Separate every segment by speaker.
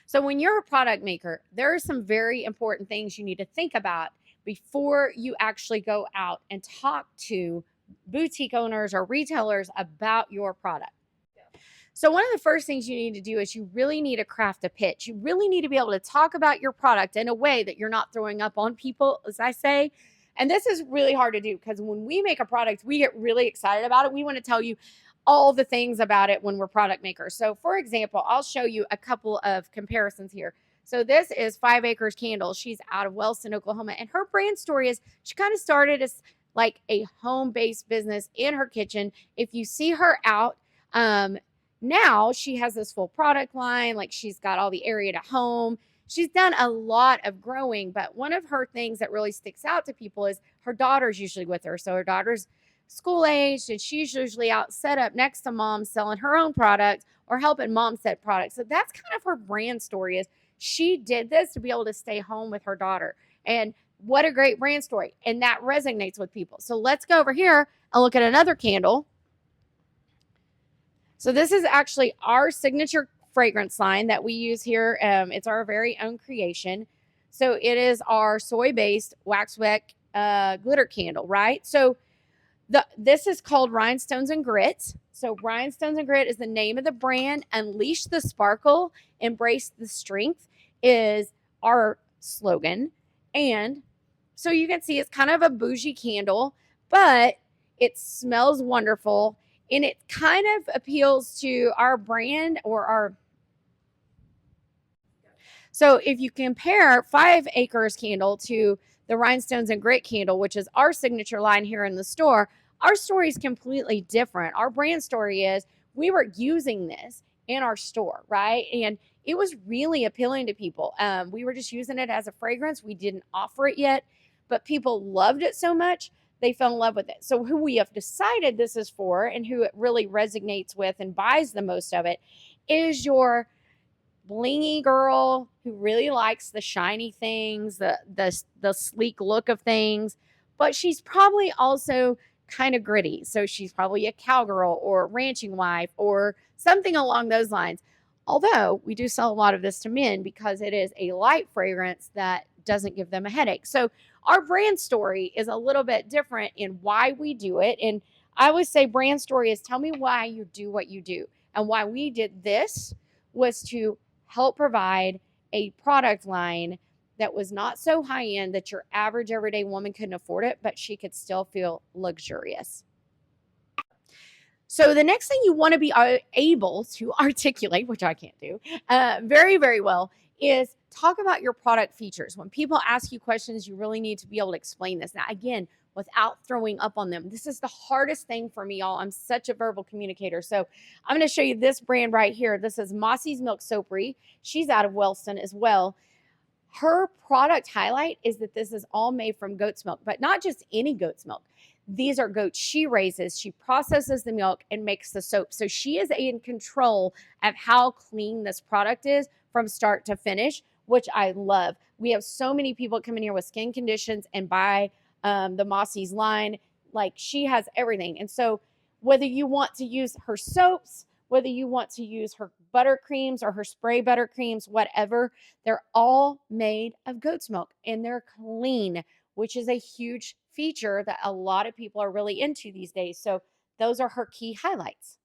Speaker 1: So when you're a product maker, there are some very important things you need to think about before you actually go out and talk to boutique owners or retailers about your product. So, one of the first things you need to do is you really need to craft a pitch. You really need to be able to talk about your product in a way that you're not throwing up on people, as I say. And this is really hard to do because when we make a product, we get really excited about it. We want to tell you all the things about it when we're product makers. So, for example, I'll show you a couple of comparisons here. So, this is 5 Acres Candles. She's out of Wellston, Oklahoma. And her brand story is she kind of started as like a home based business in her kitchen. If you see her out, now she has this full product line, like she's got all the area to home. She's done a lot of growing, but one of her things that really sticks out to people is her daughter's usually with her. So her daughter's school aged and she's usually out set up next to mom selling her own product or helping mom set products. So that's kind of her brand story is she did this to be able to stay home with her daughter. And what a great brand story. And that resonates with people. So let's go over here and look at another candle. So this is actually our signature fragrance line that we use here. It's our very own creation. So it is our soy-based waxwick glitter candle, right? So this is called Rhinestones and Grit. So Rhinestones and Grit is the name of the brand. Unleash the sparkle, embrace the strength is our slogan. And so you can see it's kind of a bougie candle, but it smells wonderful. And it kind of appeals to our brand or our. So if you compare 5 Acres candle to the Rhinestones and Grit candle, which is our signature line here in the store, our story is completely different. Our brand story is we were using this in our store, right? And it was really appealing to people. We were just using it as a fragrance. We didn't offer it yet, but people loved it so much they fell in love with it. So who we have decided this is for and who it really resonates with and buys the most of it is your blingy girl who really likes the shiny things, the sleek look of things, but she's probably also kind of gritty. So she's probably a cowgirl or ranching wife or something along those lines. Although we do sell a lot of this to men because it is a light fragrance that doesn't give them a headache. So our brand story is a little bit different in why we do it. And I always say brand story is tell me why you do what you do. And why we did this was to help provide a product line that was not so high end that your average everyday woman couldn't afford it, but she could still feel luxurious. So the next thing you want to be able to articulate, which I can't do very, very well, is talk about your product features. When people ask you questions, you really need to be able to explain this. Now, again, without throwing up on them. This is the hardest thing for me, y'all. I'm such a verbal communicator. So I'm going to show you this brand right here. This is Mossy's Milk Soapery. She's out of Wellston as well. Her product highlight is that this is all made from goat's milk, but not just any goat's milk. These are goats she raises. She processes the milk and makes the soap. So she is in control of how clean this product is from start to finish, which I love. We have so many people come in here with skin conditions and buy the Mossy's line. Like she has everything. And so whether you want to use her soaps, whether you want to use her buttercreams or her spray buttercreams, whatever, they're all made of goat's milk and they're clean, which is a huge feature that a lot of people are really into these days. So those are her key highlights.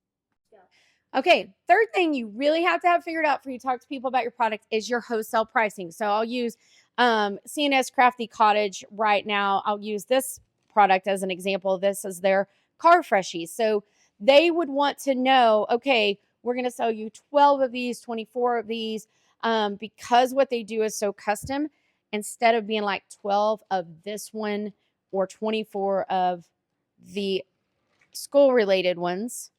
Speaker 1: Okay, third thing you really have to have figured out for you to talk to people about your product is your wholesale pricing. So I'll use C&S Crafty Cottage right now. I'll use this product as an example. This is their car freshies. So they would want to know, okay, we're going to sell you 12 of these, 24 of these, because what they do is so custom. Instead of being like 12 of this one or 24 of the school related ones,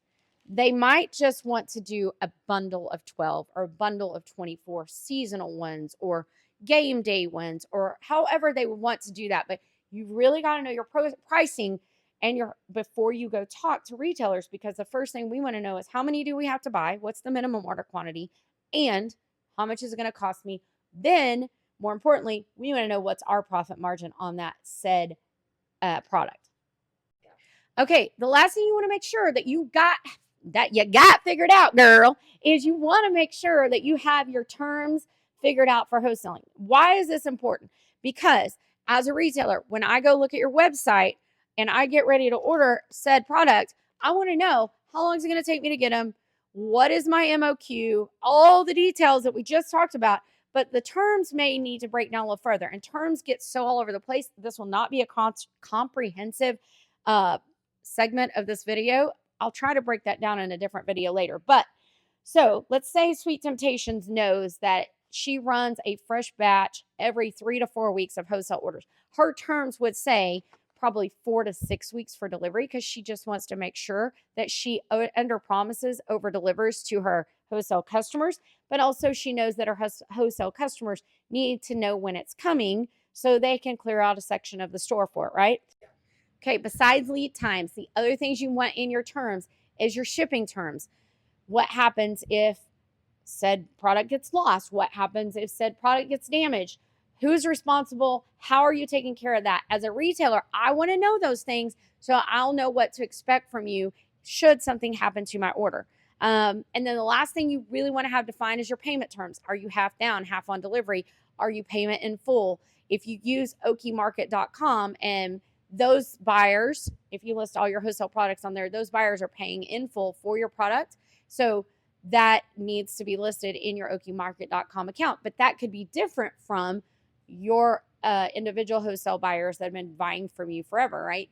Speaker 1: they might just want to do a bundle of 12 or a bundle of 24 seasonal ones or game day ones or however they would want to do that. But you really got to know your pricing and your before you go talk to retailers, because the first thing we want to know is how many do we have to buy? What's the minimum order quantity? And how much is it going to cost me? Then, more importantly, we want to know what's our profit margin on that said product. Okay, the last thing you want to make sure that you got that you got figured out, girl, is you want to make sure that you have your terms figured out for wholesaling. Why is this important? Because as a retailer, when I go look at your website and I get ready to order said product, I want to know how long is it going to take me to get them? What is my MOQ? All the details that we just talked about. But the terms may need to break down a little further. And terms get so all over the place. This will not be a comprehensive segment of this video. I'll try to break that down in a different video later. But so let's say Sweet Temptations knows that she runs a fresh batch every 3 to 4 weeks of wholesale orders. Her terms would say probably 4 to 6 weeks for delivery because she just wants to make sure that she under promises, over delivers to her wholesale customers. But also she knows that her wholesale customers need to know when it's coming so they can clear out a section of the store for it, right? Okay, besides lead times, the other things you want in your terms is your shipping terms. What happens if said product gets lost? What happens if said product gets damaged? Who's responsible? How are you taking care of that? As a retailer, I want to know those things so I'll know what to expect from you should something happen to my order. And then the last thing you really want to have defined is your payment terms. Are you half down, half on delivery? Are you payment in full? If you use okiemarket.com and those buyers, if you list all your wholesale products on there, those buyers are paying in full for your product. So that needs to be listed in your okiemarket.com account. But that could be different from your individual wholesale buyers that have been buying from you forever, right?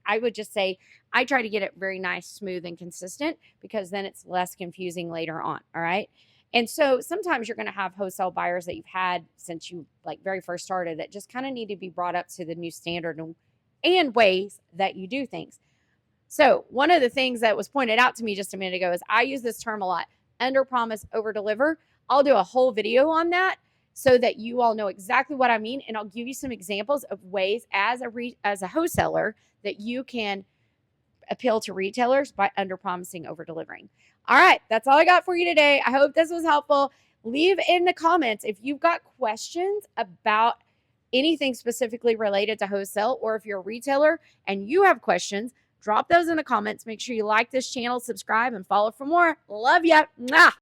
Speaker 1: I would just say I try to get it very nice, smooth, and consistent because then it's less confusing later on, all right? And so sometimes you're going to have wholesale buyers that you've had since you like very first started that just kind of need to be brought up to the new standard and ways that you do things. So one of the things that was pointed out to me just a minute ago is I use this term a lot, under promise, over deliver. I'll do a whole video on that so that you all know exactly what I mean. And I'll give you some examples of ways as a wholesaler that you can appeal to retailers by under promising, over delivering. All right, that's all I got for you today. I hope this was helpful. Leave in the comments if you've got questions about anything specifically related to wholesale, or if you're a retailer and you have questions, drop those in the comments. Make sure you like this channel, subscribe, and follow for more. Love ya. Mwah.